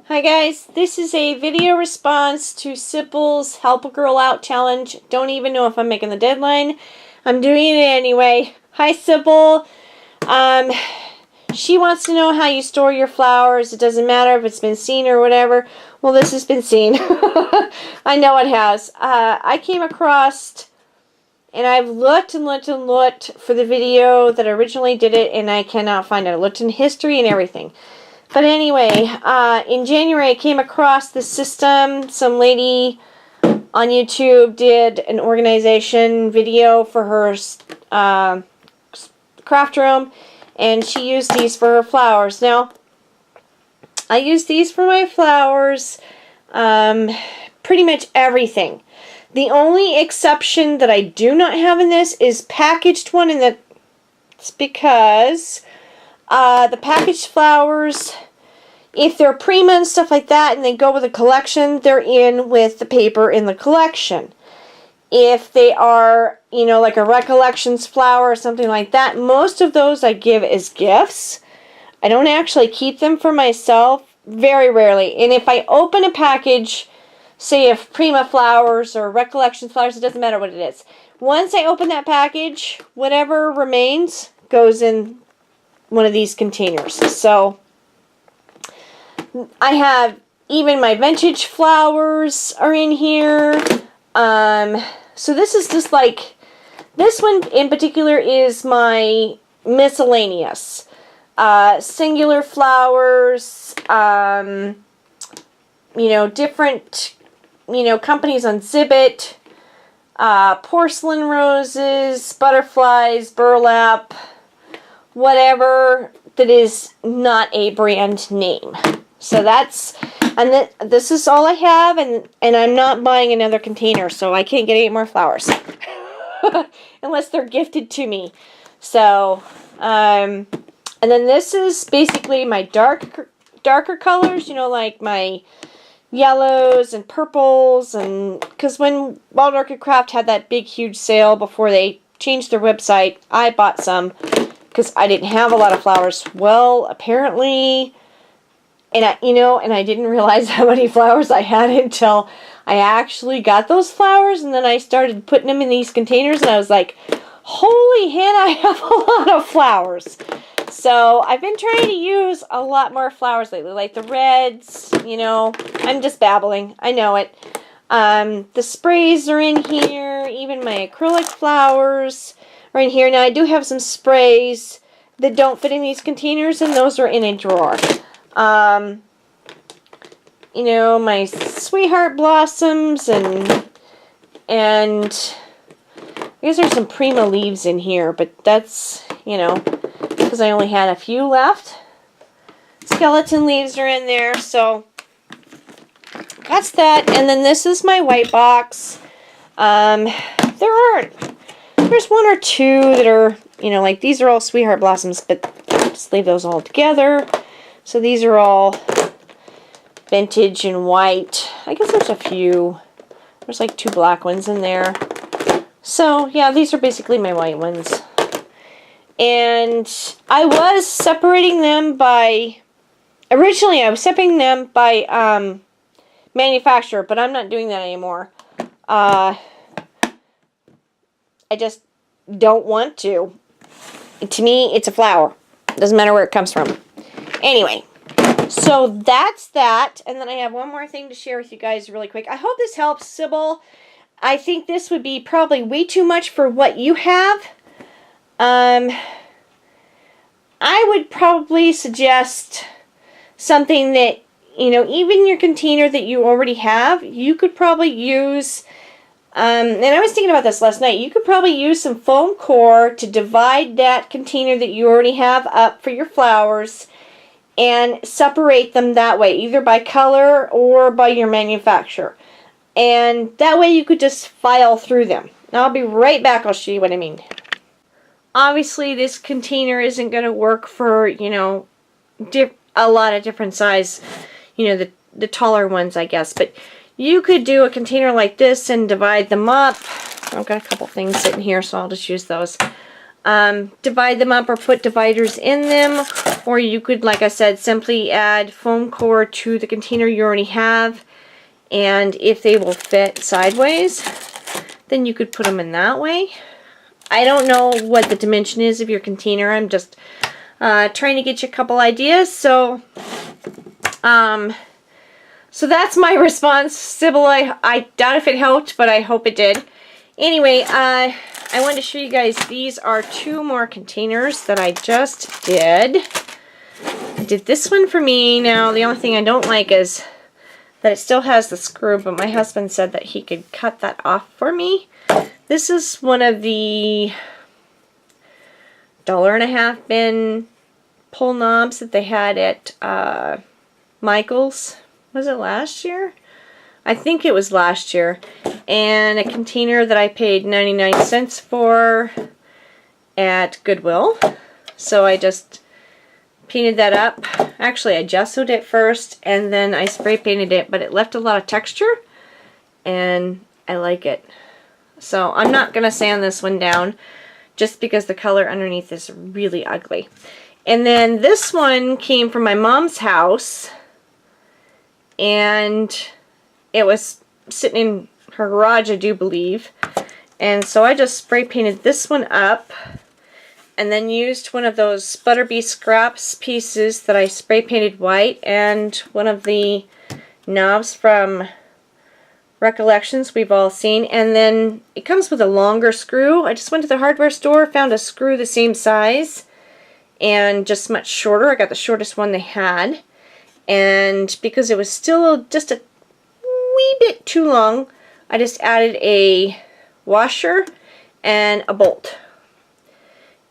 Hi guys, this is a video response to Sybil's Help a Girl Out challenge. Don't even know if I'm making the deadline. I'm doing it anyway. Hi Sybil. She wants to know how you store your flowers. It doesn't matter if it's been seen or whatever. Well, this has been seen. I know it has. I came across, and I've looked and looked and looked for the video that originally did it, and I cannot find it. I looked in history and everything. But anyway, in January I came across this system. Some lady on YouTube did an organization video for her craft room, and she used these for her flowers. Now, I use these for my flowers, pretty much everything. The only exception that I do not have in this is packaged one, and that's because the packaged flowers, if they're Prima and stuff like that and they go with a collection, they're in with the paper in the collection. If they are, you know, like a recollections flower or something like that, most of those I give as gifts. I don't actually keep them for myself, very rarely. And if I open a package, say if Prima flowers or recollections flowers, it doesn't matter what it is. Once I open that package, whatever remains goes in one of these containers. So I have even my vintage flowers are in here. So this is just like, this one in particular is my miscellaneous. Singular flowers, you know, different, you know, companies on Zibbit, porcelain roses, butterflies, burlap, whatever that is not a brand name. So that's, and this is all I have, and I'm not buying another container, so I can't get any more flowers. Unless they're gifted to me. So, and then this is basically my darker colors, you know, like my yellows and purples, and because when Wild Orchid Craft had that big huge sale before they changed their website, I bought some because I didn't have a lot of flowers. Well, apparently, and I didn't realize how many flowers I had until I actually got those flowers, and then I started putting them in these containers, and I was like, holy hen, I have a lot of flowers. So I've been trying to use a lot more flowers lately, like the reds, you know, I'm just babbling, I know it. The sprays are in here, even my acrylic flowers are in here. Now I do have some sprays that don't fit in these containers, and those are in a drawer. You know, my sweetheart blossoms, and I guess there's some Prima leaves in here, but that's, you know, because I only had a few left. Skeleton leaves are in there, so that's that. And then this is my white box. There's one or two that are, you know, like these are all sweetheart blossoms, but just leave those all together. So these are all vintage and white. I guess there's a few. There's like 2 black ones in there. So yeah, these are basically my white ones. And I was separating them by, originally I was separating them by manufacturer, but I'm not doing that anymore. I just don't want to. To me, it's a flower. Doesn't matter where it comes from. Anyway, so that's that. And then I have one more thing to share with you guys really quick. I hope this helps, Sybil. I think this would be probably way too much for what you have. I would probably suggest something that, you know, even your container that you already have, you could probably use, and I was thinking about this last night, you could probably use some foam core to divide that container that you already have up for your flowers and separate them that way, either by color or by your manufacturer. And that way you could just file through them. Now I'll be right back, I'll show you what I mean. Obviously this container isn't going to work for, you know, a lot of different size, you know, the taller ones, I guess. But you could do a container like this and divide them up. I've got a couple things sitting here, so I'll just use those. Divide them up or put dividers in them. Or you could, like I said, simply add foam core to the container you already have. And if they will fit sideways, then you could put them in that way. I don't know what the dimension is of your container. I'm just trying to get you a couple ideas. So that's my response. Sybil, I doubt if it helped, but I hope it did. Anyway, I wanted to show you guys, these are 2 more containers that I just did. I did this one for me. Now, the only thing I don't like is that it still has the screw, but my husband said that he could cut that off for me. This is one of the $1.50 bin pull knobs that they had at Michael's. Was it last year? I think it was last year. And a container that I paid 99 cents for at Goodwill. So I just painted that up. Actually, I gessoed it first and then I spray painted it, but it left a lot of texture and I like it. So I'm not going to sand this one down just because the color underneath is really ugly. And then this one came from my mom's house and it was sitting in her garage, I do believe. And so I just spray painted this one up and then used one of those Sybil B scraps pieces that I spray painted white and one of the knobs from Recollections we've all seen. And then it comes with a longer screw. I just went to the hardware store, found a screw the same size and just much shorter. I got the shortest one they had. And because it was still just a wee bit too long, I just added a washer and a bolt.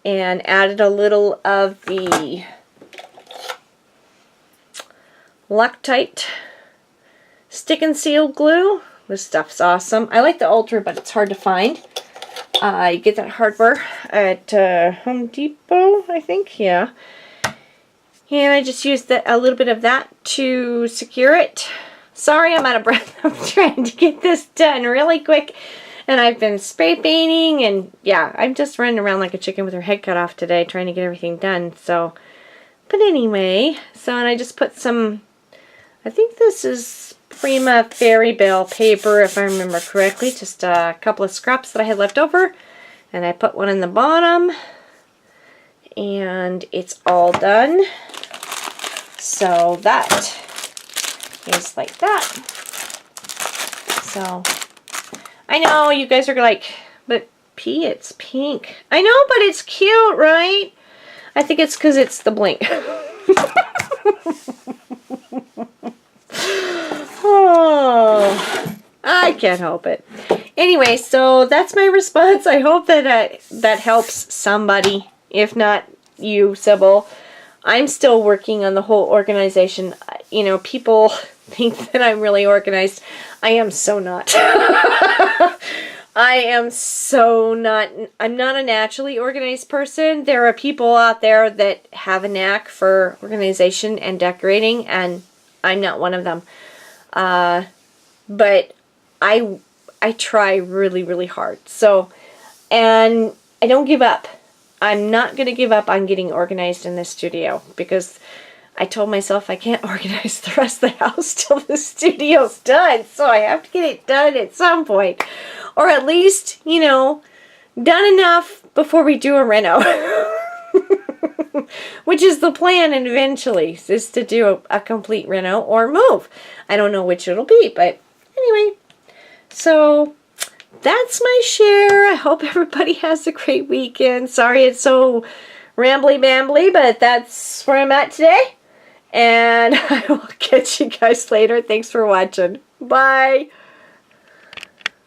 And added a little of the Loctite stick and seal glue. This stuff's awesome. I like the Ultra, but it's hard to find. You get that hardware at Home Depot, I think. Yeah. And I just used a little bit of that to secure it. Sorry, I'm out of breath. I'm trying to get this done really quick. And I've been spray painting, and yeah, I'm just running around like a chicken with her head cut off today trying to get everything done. So, but anyway, and I just put some, I think this is Prima Fairy Bale paper, if I remember correctly. Just a couple of scraps that I had left over. And I put one in the bottom. And it's all done. So that is like that. So I know you guys are like, but P, it's pink. I know, but it's cute, right? I think it's because it's the blink. Oh, I can't help it. Anyway, so that's my response. I hope that that helps somebody. If not you, Sybil. I'm still working on the whole organization. You know, people think that I'm really organized. I am so not. I am so not. I'm not a naturally organized person. There are people out there that have a knack for organization and decorating, and I'm not one of them. But I try really, really hard. So, and I don't give up. I'm not going to give up on getting organized in this studio because I told myself I can't organize the rest of the house till the studio's done. So I have to get it done at some point. Or at least, you know, done enough before we do a reno. Which is the plan eventually, is to do a complete reno or move. I don't know which it'll be, but anyway. So that's my share. I hope everybody has a great weekend. Sorry it's so rambly-bambly, but that's where I'm at today. And I will catch you guys later. Thanks for watching. Bye.